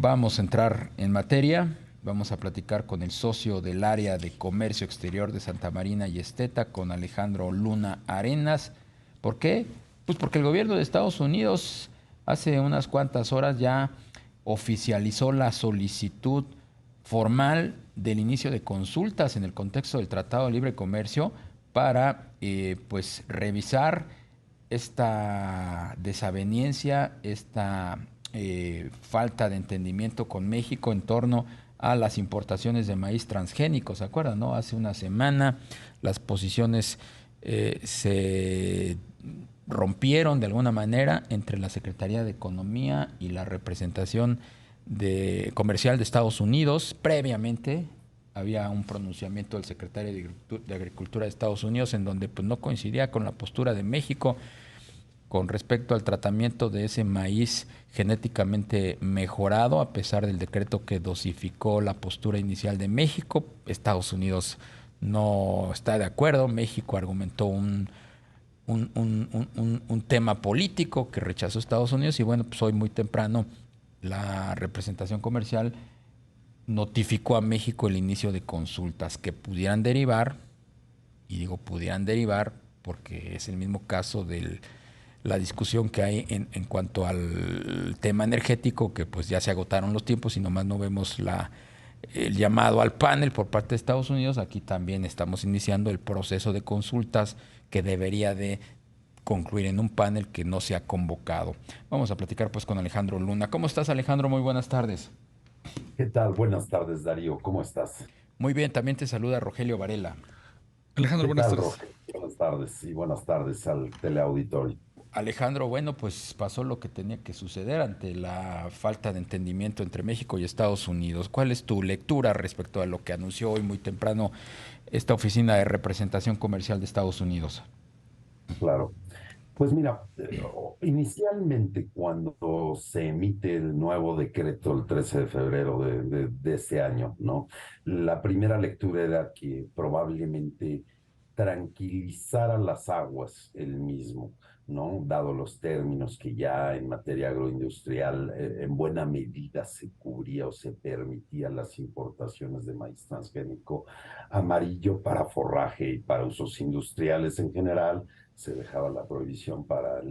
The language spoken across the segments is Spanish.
Vamos a entrar en materia. Vamos a platicar con el socio del área de comercio exterior de Santa Marina y Esteta, con Alejandro Luna Arenas. ¿Por qué? Pues porque el gobierno de Estados Unidos hace unas cuantas horas ya oficializó la solicitud formal del inicio de consultas en el contexto del Tratado de Libre Comercio para pues revisar esta desaveniencia, esta falta de entendimiento con México en torno a las importaciones de maíz transgénico. ¿Se acuerdan, no? Hace una semana las posiciones se rompieron de alguna manera entre la Secretaría de Economía y la representación comercial de Estados Unidos. Previamente había un pronunciamiento del secretario de Agricultura de Estados Unidos en donde pues, no coincidía con la postura de México con respecto al tratamiento de ese maíz genéticamente mejorado, a pesar del decreto que dosificó la postura inicial de México. Estados Unidos no está de acuerdo. México argumentó un tema político que rechazó Estados Unidos y bueno, pues hoy muy temprano la representación comercial notificó a México el inicio de consultas que pudieran derivar, y digo pudieran derivar porque es el mismo caso de la discusión que hay en cuanto al tema energético, que pues ya se agotaron los tiempos y nomás no vemos el llamado al panel por parte de Estados Unidos. Aquí también estamos iniciando el proceso de consultas que debería de concluir en un panel que no se ha convocado. Vamos a platicar pues con Alejandro Luna. ¿Cómo estás, Alejandro? Muy buenas tardes. ¿Qué tal? Buenas tardes, Darío. ¿Cómo estás? Muy bien, también te saluda Rogelio Varela. ¿Qué Alejandro, buenas tal, tardes. Roge? Buenas tardes y buenas tardes al teleauditorio. Alejandro, bueno, pues pasó lo que tenía que suceder ante la falta de entendimiento entre México y Estados Unidos. ¿Cuál es tu lectura respecto a lo que anunció hoy muy temprano esta oficina de representación comercial de Estados Unidos? Claro. Pues mira, inicialmente cuando se emite el nuevo decreto el 13 de febrero de este año, ¿no? La primera lectura era que probablemente tranquilizara las aguas el mismo, ¿no? Dado los términos que ya en materia agroindustrial en buena medida se cubría o se permitía las importaciones de maíz transgénico amarillo para forraje y para usos industriales en general. Se dejaba la prohibición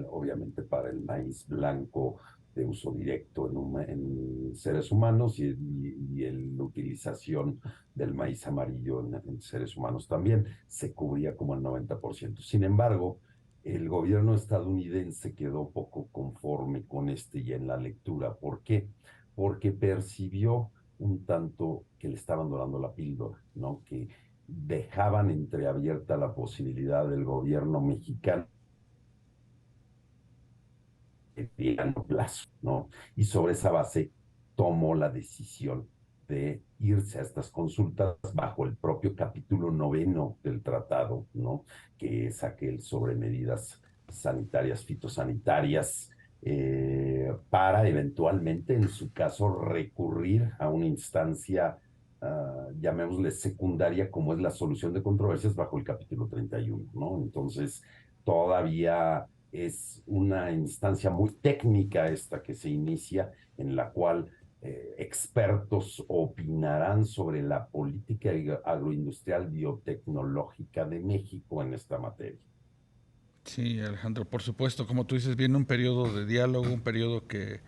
obviamente para el maíz blanco de uso directo en seres humanos y la utilización del maíz amarillo en seres humanos también se cubría como el 90%. Sin embargo, el gobierno estadounidense quedó poco conforme con este y en la lectura. ¿Por qué? Porque percibió un tanto que le estaban dorando la píldora, ¿no? Que dejaban entreabierta la posibilidad del gobierno mexicano de mediano plazo, ¿no? Y sobre esa base tomó la decisión de irse a estas consultas bajo el propio capítulo noveno del tratado, ¿no? Que es aquel sobre medidas sanitarias, fitosanitarias, para eventualmente, en su caso, recurrir a una instancia, llamémosle secundaria, como es la solución de controversias bajo el capítulo 31, ¿no? Entonces, todavía es una instancia muy técnica esta que se inicia, en la cual expertos opinarán sobre la política agroindustrial biotecnológica de México en esta materia. Sí, Alejandro, por supuesto, como tú dices, viene un periodo de diálogo, un periodo que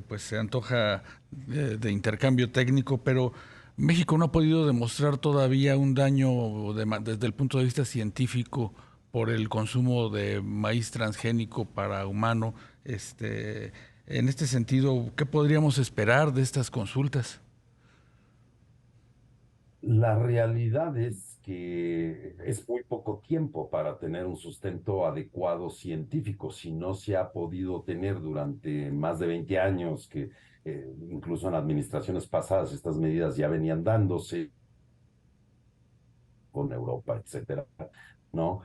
pues se antoja de intercambio técnico, pero México no ha podido demostrar todavía un daño desde el punto de vista científico por el consumo de maíz transgénico para humano. En este sentido, ¿qué podríamos esperar de estas consultas? La realidad es que es muy poco tiempo para tener un sustento adecuado científico, si no se ha podido tener durante más de 20 años, que incluso en administraciones pasadas estas medidas ya venían dándose con Europa, etcétera, ¿no?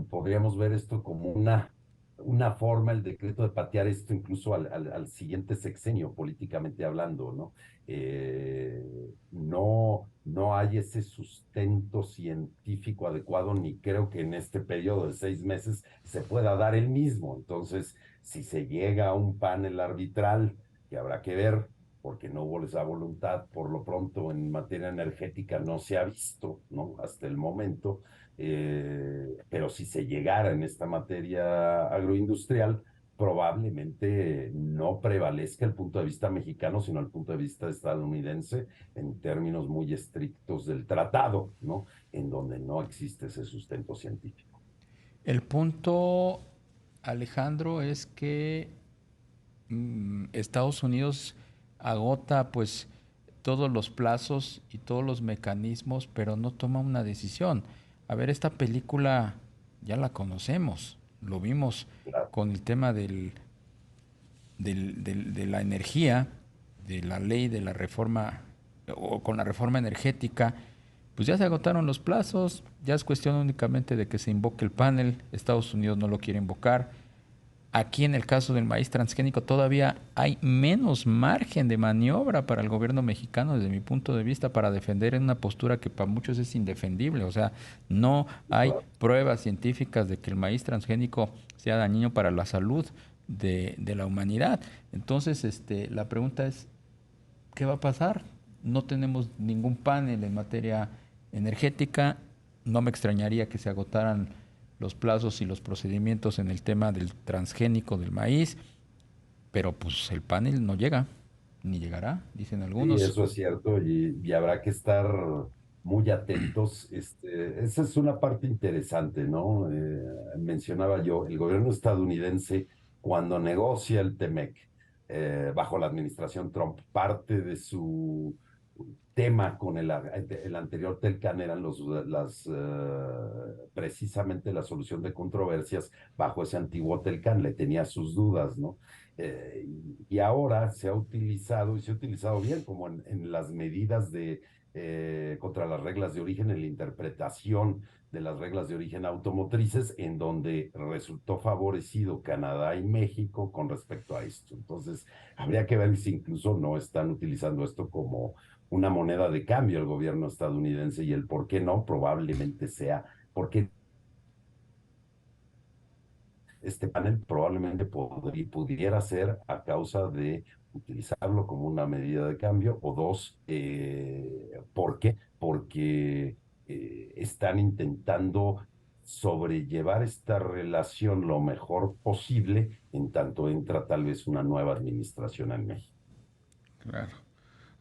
Podríamos ver esto como una una forma el decreto de patear esto incluso al siguiente sexenio, políticamente hablando, ¿no? No hay ese sustento científico adecuado, ni creo que en este periodo de 6 meses se pueda dar el mismo. Entonces, si se llega a un panel arbitral, que habrá que ver, porque no hubo esa voluntad, por lo pronto en materia energética no se ha visto, ¿no? Hasta el momento, pero si se llegara en esta materia agroindustrial, probablemente no prevalezca el punto de vista mexicano, sino el punto de vista estadounidense en términos muy estrictos del tratado, ¿no? En donde no existe ese sustento científico. El punto, Alejandro, es que Estados Unidos agota pues todos los plazos y todos los mecanismos, pero no toma una decisión. A ver, esta película ya la conocemos, lo vimos Claro. con el tema de la energía, de la ley de la reforma o con la reforma energética, pues ya se agotaron los plazos, ya es cuestión únicamente de que se invoque el panel, Estados Unidos no lo quiere invocar. Aquí en el caso del maíz transgénico todavía hay menos margen de maniobra para el gobierno mexicano desde mi punto de vista para defender en una postura que para muchos es indefendible. O sea, no hay Claro. pruebas científicas de que el maíz transgénico sea dañino para la salud de la humanidad. Entonces, la pregunta es, ¿qué va a pasar? No tenemos ningún panel en materia energética. No me extrañaría que se agotaran los plazos y los procedimientos en el tema del transgénico del maíz, pero pues el panel no llega, ni llegará, dicen Sí, algunos. eso es cierto y habrá que estar muy atentos. Esa es una parte interesante, ¿no? Mencionaba yo, el gobierno estadounidense cuando negocia el TEMEC bajo la administración Trump, parte de su tema con el anterior TELCAN eran precisamente la solución de controversias bajo ese antiguo TELCAN, le tenía sus dudas, ¿no? Y ahora se ha utilizado, y se ha utilizado bien, como en las medidas contra las reglas de origen, en la interpretación de las reglas de origen automotrices, en donde resultó favorecido Canadá y México con respecto a esto. Entonces, habría que ver si incluso no están utilizando esto como una moneda de cambio el gobierno estadounidense y el por qué no, probablemente sea porque este panel probablemente pudiera ser a causa de utilizarlo como una medida de cambio, o dos, ¿por qué? Porque están intentando sobrellevar esta relación lo mejor posible en tanto entra tal vez una nueva administración en México. Claro.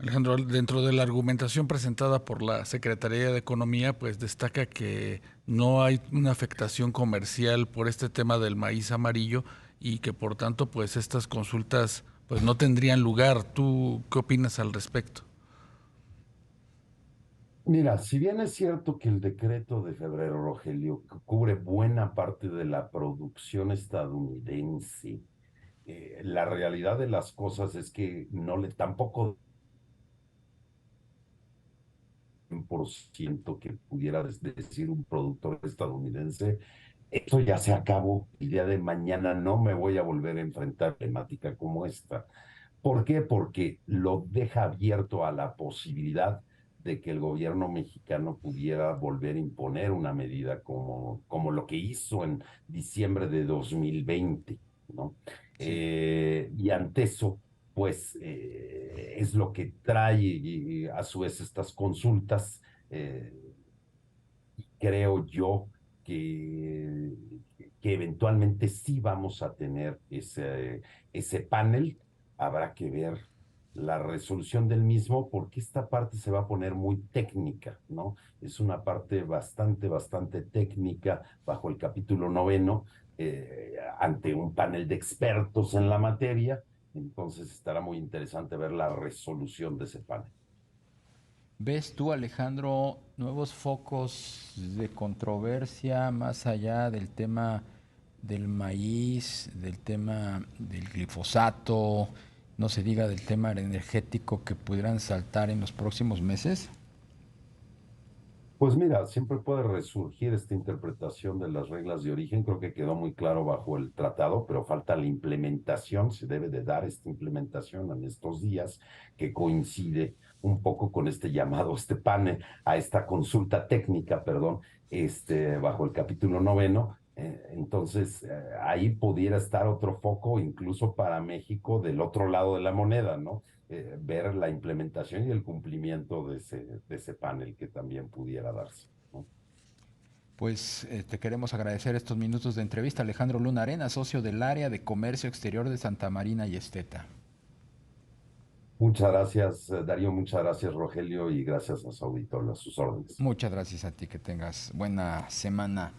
Alejandro, dentro de la argumentación presentada por la Secretaría de Economía, pues destaca que no hay una afectación comercial por este tema del maíz amarillo y que por tanto, pues estas consultas pues no tendrían lugar. ¿Tú qué opinas al respecto? Mira, si bien es cierto que el decreto de febrero, Rogelio, cubre buena parte de la producción estadounidense, la realidad de las cosas es que no le tampoco 100% que pudiera decir un productor estadounidense, esto ya se acabó, el día de mañana no me voy a volver a enfrentar temática como esta. ¿Por qué? Porque lo deja abierto a la posibilidad de que el gobierno mexicano pudiera volver a imponer una medida como lo que hizo en diciembre de 2020, ¿no? Sí. Y ante eso, pues es lo que trae y a su vez estas consultas. eh, Creo yo que, que eventualmente sí vamos a tener ese panel. Habrá que ver la resolución del mismo porque esta parte se va a poner muy técnica, ¿no? Es una parte bastante técnica bajo el capítulo 9, ante un panel de expertos en la materia. Entonces estará muy interesante ver la resolución de ese panel. ¿Ves tú, Alejandro, nuevos focos de controversia más allá del tema del maíz, del tema del glifosato, no se diga del tema energético que pudieran saltar en los próximos meses? Pues mira, siempre puede resurgir esta interpretación de las reglas de origen. Creo que quedó muy claro bajo el tratado, pero falta la implementación. Se debe de dar esta implementación en estos días, que coincide un poco con este llamado, este panel, a esta consulta técnica, perdón, bajo el capítulo 9. Entonces, ahí pudiera estar otro foco, incluso para México, del otro lado de la moneda, ¿no? Ver la implementación y el cumplimiento de ese panel que también pudiera darse, ¿no? Pues te queremos agradecer estos minutos de entrevista. Alejandro Luna Arenas, socio del área de comercio exterior de Santa Marina y Esteta. Muchas gracias, Darío, muchas gracias, Rogelio, y gracias a su auditorio, a sus órdenes. Muchas gracias a ti, que tengas buena semana.